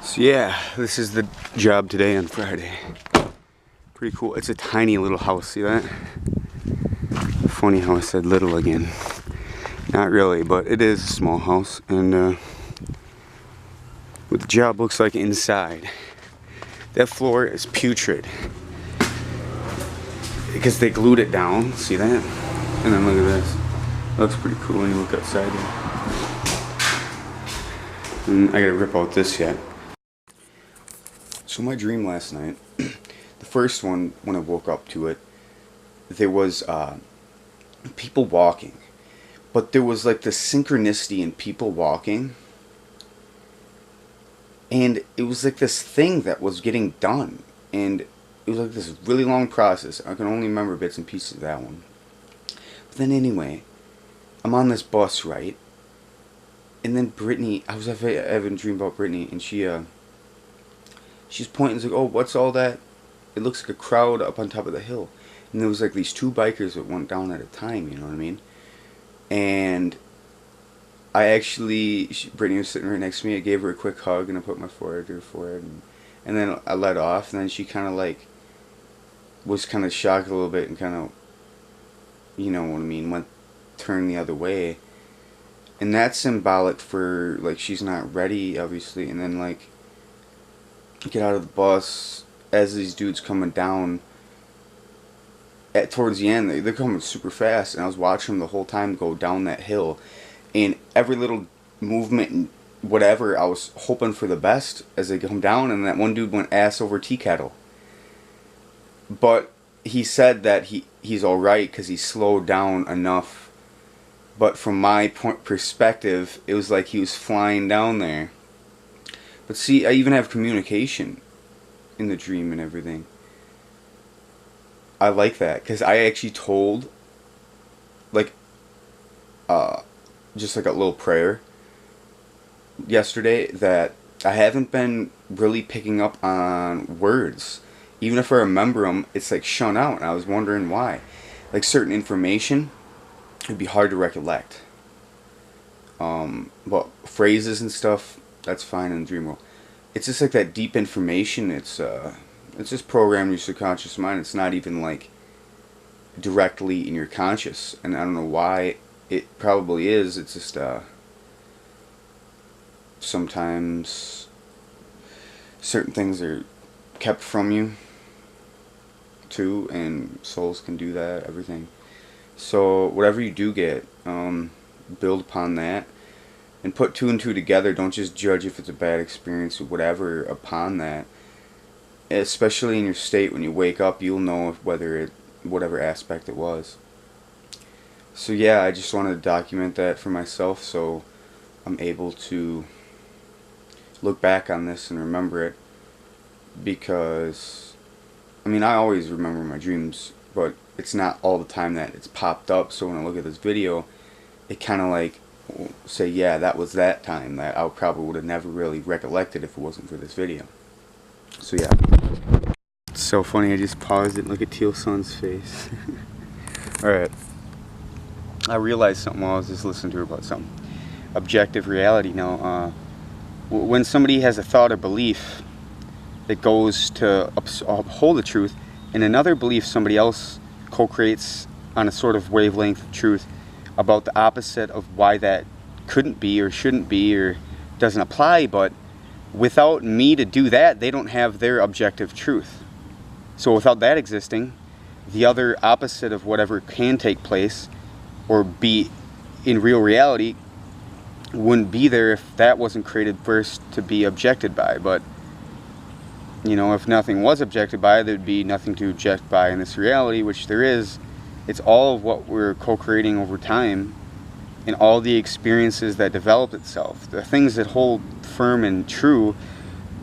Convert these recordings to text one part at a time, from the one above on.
So yeah, this is the job today on Friday. Pretty cool. It's a tiny little house, see that? Funny how I said little again. Not really, but it is a small house. And what the job looks like inside. That floor is putrid. Because they glued it down, see that? And then look at this. It looks pretty cool when you look outside here. And I gotta rip out this yet. So my dream last night, the first one, when I woke up to it, there was people walking. But there was like this synchronicity in people walking. And it was like this thing that was getting done. And it was like this really long process. I can only remember bits and pieces of that one. But then anyway, I'm on this bus, right? And then Brittany, I was having a dream about Brittany, and she's pointing, like, oh, what's all that? It looks like a crowd up on top of the hill. And there was like these two bikers that went down at a time, you know what I mean? And I actually, Brittany was sitting right next to me. I gave her a quick hug and I put my forehead to her forehead. And then I let off, and then she kind of like, was kind of shocked a little bit and kind of, you know what I mean, turned the other way. And that's symbolic for, like, she's not ready, obviously. And then, like, get out of the bus as these dudes coming down. Towards the end, they're coming super fast. And I was watching them the whole time go down that hill. And every little movement and whatever, I was hoping for the best as they come down. And that one dude went ass over tea kettle. But he said that he's alright because he slowed down enough. But from my perspective, it was like he was flying down there. But see, I even have communication in the dream and everything. I like that, because I actually told, like, just like a little prayer yesterday, that I haven't been really picking up on words. Even if I remember them, it's like shun out, and I was wondering why. Like certain information, it'd be hard to recollect. But phrases and stuff, that's fine in the dream world. It's just like that deep information. It's just programmed in your subconscious mind. It's not even like directly in your conscious, and I don't know why. It probably is. It's just sometimes certain things are kept from you too, and souls can do that. Everything. So whatever you do get, build upon that, and put two and two together. Don't just judge if it's a bad experience or whatever upon that. Especially in your state, when you wake up, you'll know whatever aspect it was. So yeah, I just wanted to document that for myself, so I'm able to look back on this and remember it. Because, I mean, I always remember my dreams, but it's not all the time that it's popped up. So when I look at this video, it kind of like say, yeah, that was that time that I probably would have never really recollected if it wasn't for this video. So yeah, it's so funny. I just paused it and look at Teal Sun's face. All right, I realized something while I was just listening to her about something. Objective reality. Now, when somebody has a thought or belief that goes to uphold the truth, and another belief somebody else co-creates on a sort of wavelength of truth about the opposite of why that couldn't be or shouldn't be or doesn't apply, but without me to do that, they don't have their objective truth. So without that existing, the other opposite of whatever can take place or be in real reality wouldn't be there if that wasn't created first to be objected by. But you know, if nothing was objected by, there'd be nothing to object by in this reality, which there is. It's all of what we're co-creating over time, and all the experiences that developed itself. The things that hold firm and true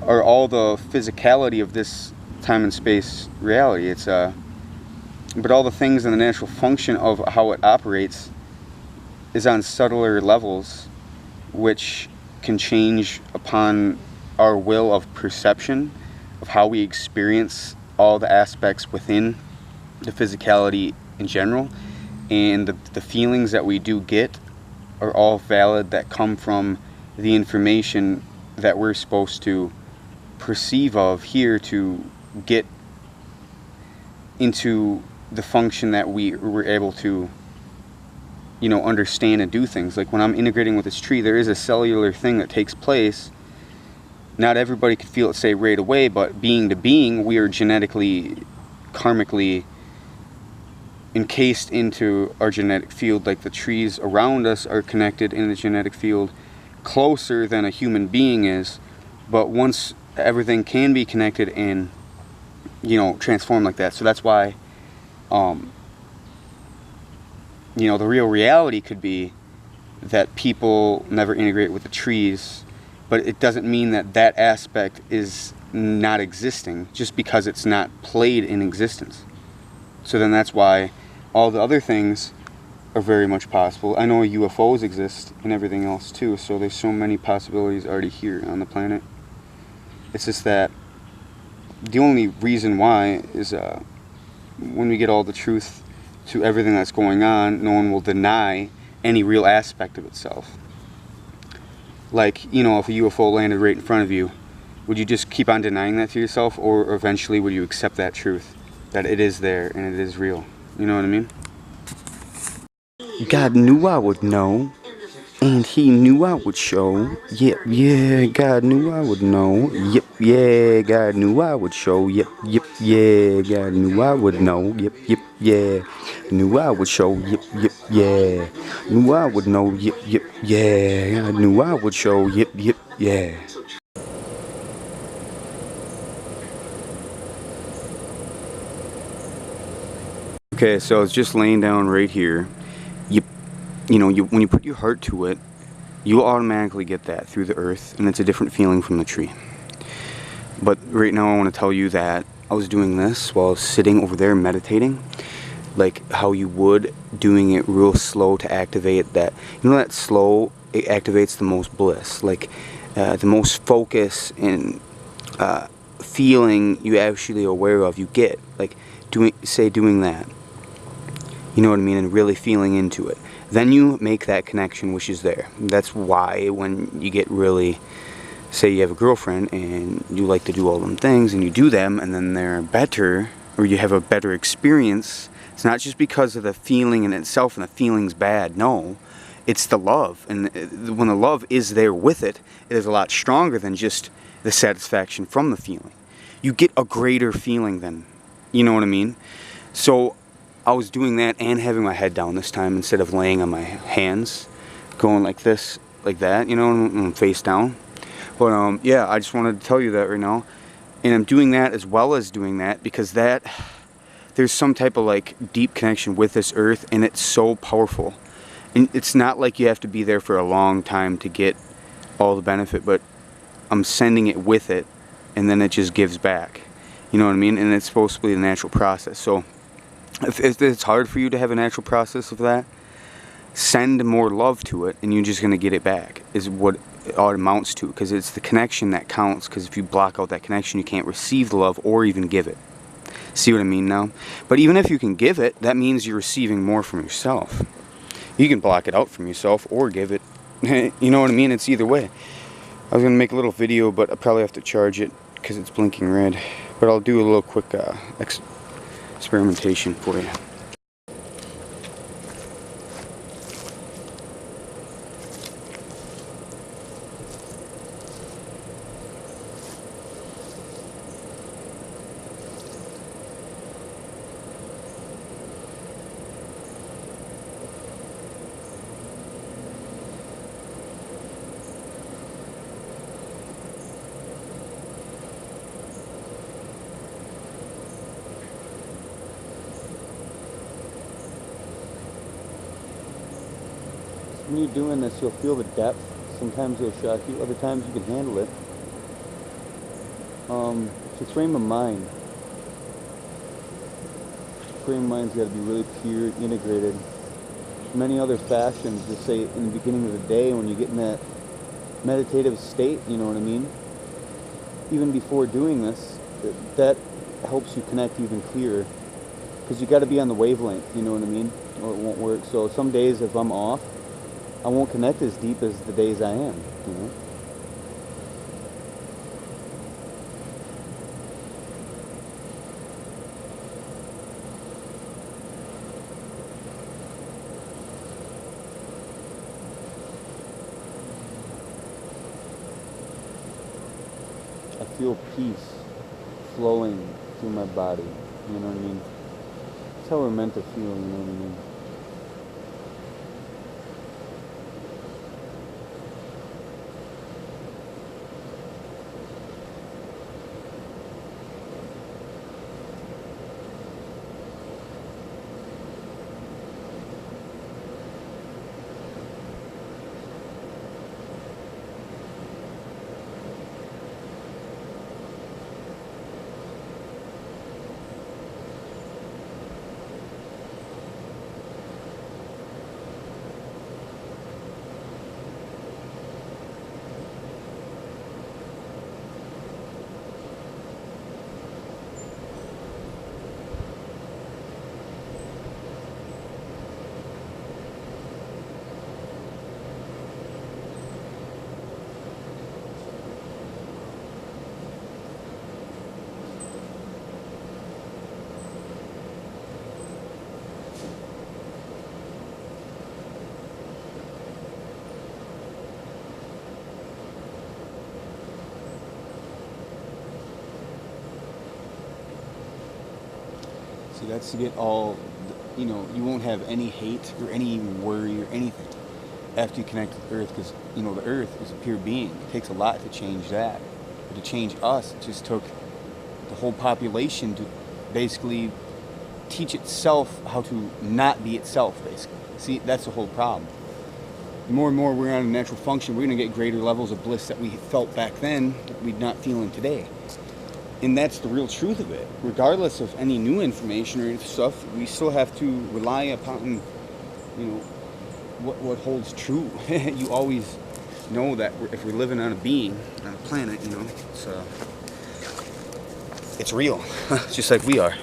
are all the physicality of this time and space reality. It's but all the things in the natural function of how it operates is on subtler levels, which can change upon our will of perception, of how we experience all the aspects within the physicality in general. And the feelings that we do get are all valid, that come from the information that we're supposed to perceive of here to get into the function that we were able to, you know, understand and do things. Like when I'm integrating with this tree, there is a cellular thing that takes place. Not everybody could feel it, say, right away, but being to being, we are genetically, karmically encased into our genetic field. Like the trees around us are connected in the genetic field closer than a human being is. But once everything can be connected and, you know, transformed like that. So that's why, you know, the real reality could be that people never integrate with the trees, but it doesn't mean that that aspect is not existing just because it's not played in existence. So then that's why all the other things are very much possible. I know UFOs exist and everything else too, so there's so many possibilities already here on the planet. It's just that the only reason why is when we get all the truth to everything that's going on, no one will deny any real aspect of itself. Like, you know, if a UFO landed right in front of you, would you just keep on denying that to yourself, or eventually would you accept that truth, that it is there and it is real? You know what I mean? God knew I would know, and he knew I would show. Yep, yeah, God knew I would know. Yep, yeah, God knew I would show. Yep, yep, yeah, God knew I would know. Yep, yep, yeah, knew I would show. Yep, yep, yeah, knew I would know. Yep, yep, yeah, I knew I would show. Yep, yep, yeah. Okay, so I was just laying down right here. You know, when you put your heart to it, you automatically get that through the earth, and it's a different feeling from the tree. But right now I want to tell you that I was doing this while I was sitting over there meditating, like how you would, doing it real slow to activate that. You know, that slow, it activates the most bliss, like the most focus and feeling you actually aware of, you get, like doing that. You know what I mean? And really feeling into it. Then you make that connection, which is there. That's why when you get really, say you have a girlfriend and you like to do all them things and you do them and then they're better, or you have a better experience, it's not just because of the feeling in itself and the feeling's bad. No, it's the love. And when the love is there with it, it is a lot stronger than just the satisfaction from the feeling. You get a greater feeling then. You know what I mean? So I was doing that and having my head down this time instead of laying on my hands, going like this, like that, you know, and face down. But yeah, I just wanted to tell you that right now. And I'm doing that as well as doing that because that, there's some type of like deep connection with this earth, and it's so powerful. And it's not like you have to be there for a long time to get all the benefit, but I'm sending it with it, and then it just gives back. You know what I mean? And it's supposed to be the natural process. So if it's hard for you to have a natural process of that, send more love to it, and you're just going to get it back, is what it all amounts to, because it's the connection that counts, because if you block out that connection, you can't receive the love or even give it. See what I mean now? But even if you can give it, that means you're receiving more from yourself. You can block it out from yourself or give it. You know what I mean? It's either way. I was going to make a little video, but I probably have to charge it because it's blinking red. But I'll do a little quick experimentation for you. When you're doing this, you'll feel the depth. Sometimes it'll shock you, other times you can handle it. It's a frame of mind. Frame of mind's got to be really pure, integrated. Many other fashions, just say in the beginning of the day when you get in that meditative state, you know what I mean? Even before doing this, that helps you connect even clearer. Because you got to be on the wavelength, you know what I mean? Or it won't work. So some days if I'm off, I won't connect as deep as the days I am, you know? I feel peace flowing through my body. You know what I mean? That's how we're meant to feel, you know what I mean? See, that's to get all, you know, you won't have any hate or any worry or anything after you connect with Earth, because, you know, the Earth is a pure being. It takes a lot to change that. But to change us, it just took the whole population to basically teach itself how to not be itself, basically. See, that's the whole problem. The more and more we're on a natural function, we're going to get greater levels of bliss that we felt back then that we're not feeling today. And that's the real truth of it. Regardless of any new information or stuff, we still have to rely upon, you know, what holds true. You always know that if we're living on a being, on a planet, you know, it's real, just like we are.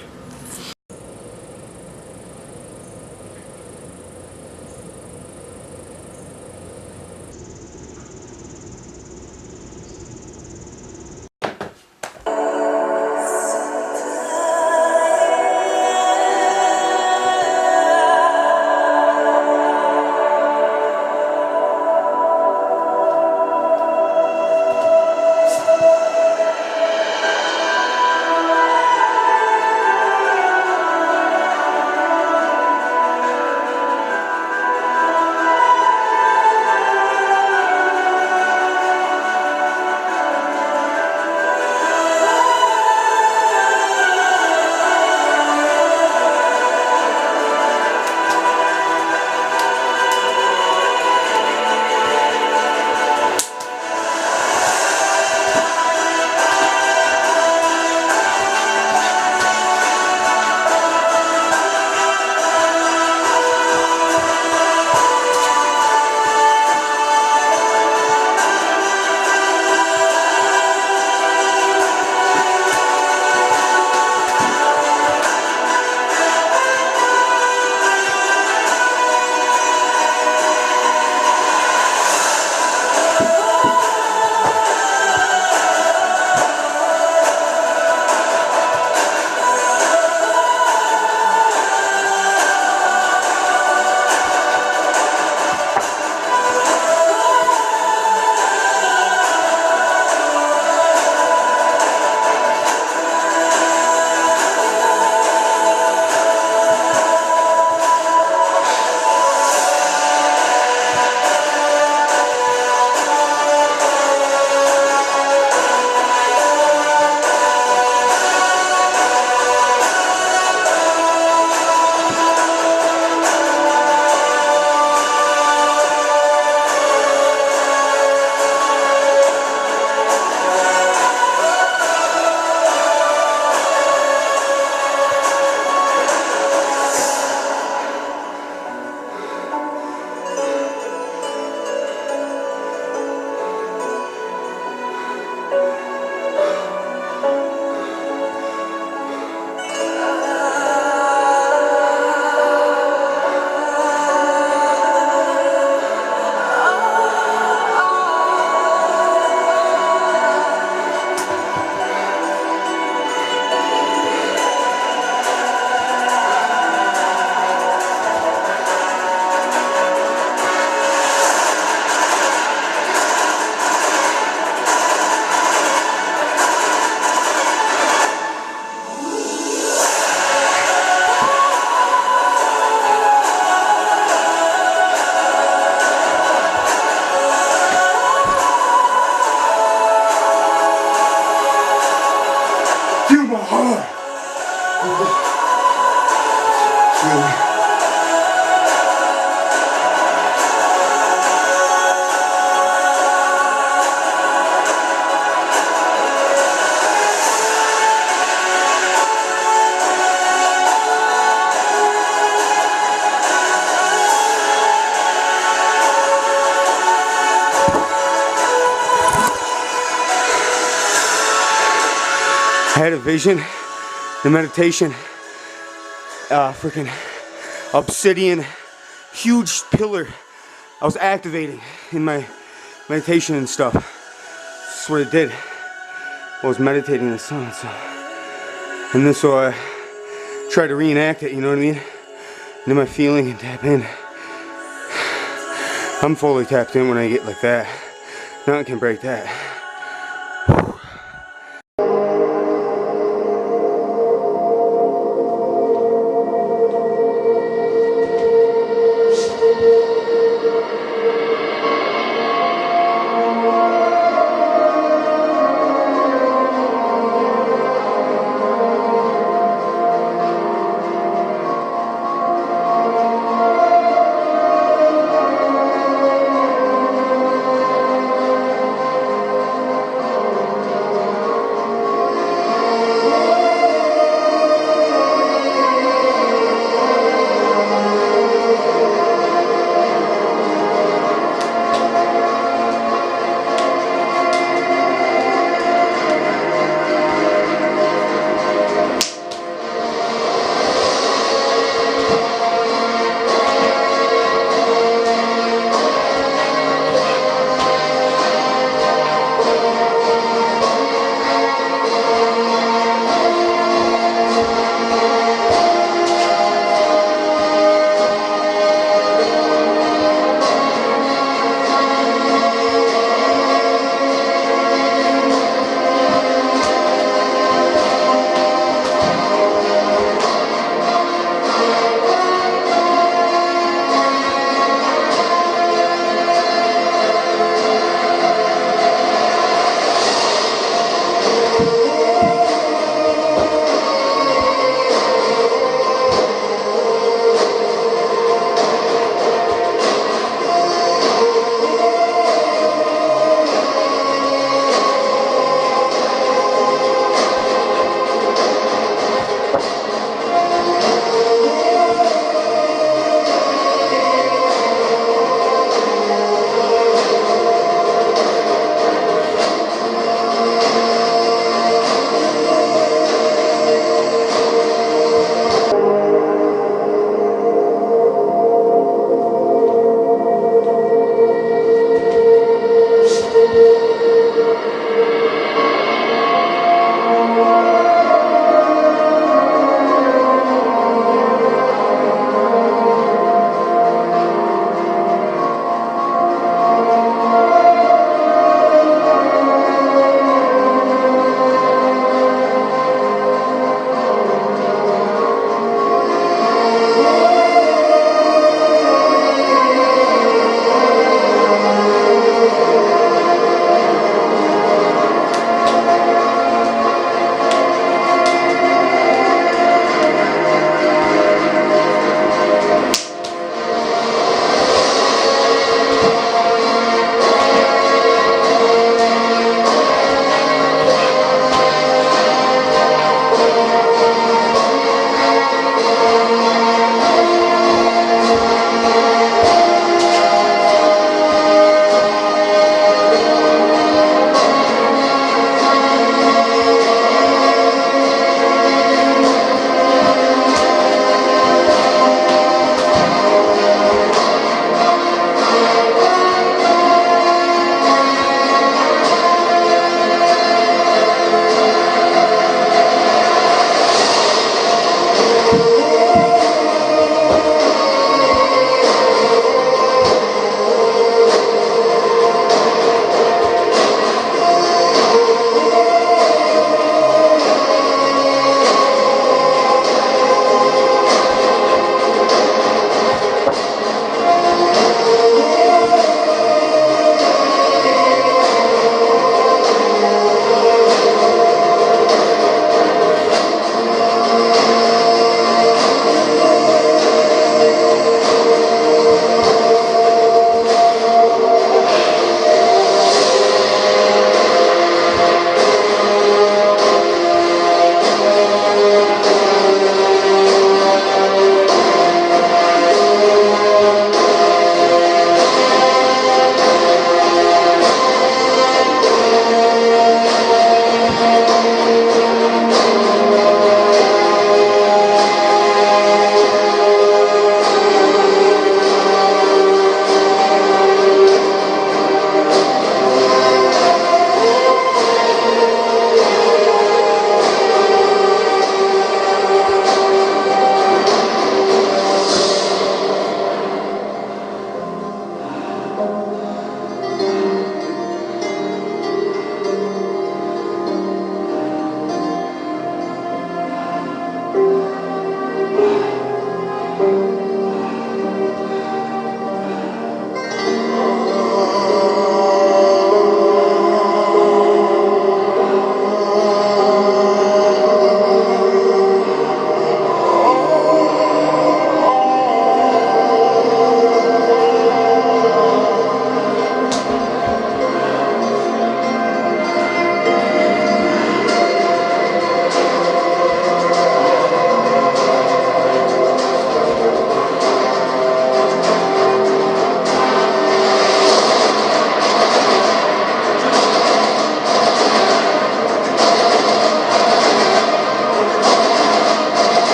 I had a vision, the meditation, freaking obsidian, huge pillar I was activating in my meditation and stuff. That's what it did. I was meditating in the sun, so. And then so I try to reenact it, you know what I mean? And then my feeling and tap in. I'm fully tapped in when I get like that. Nothing can break that.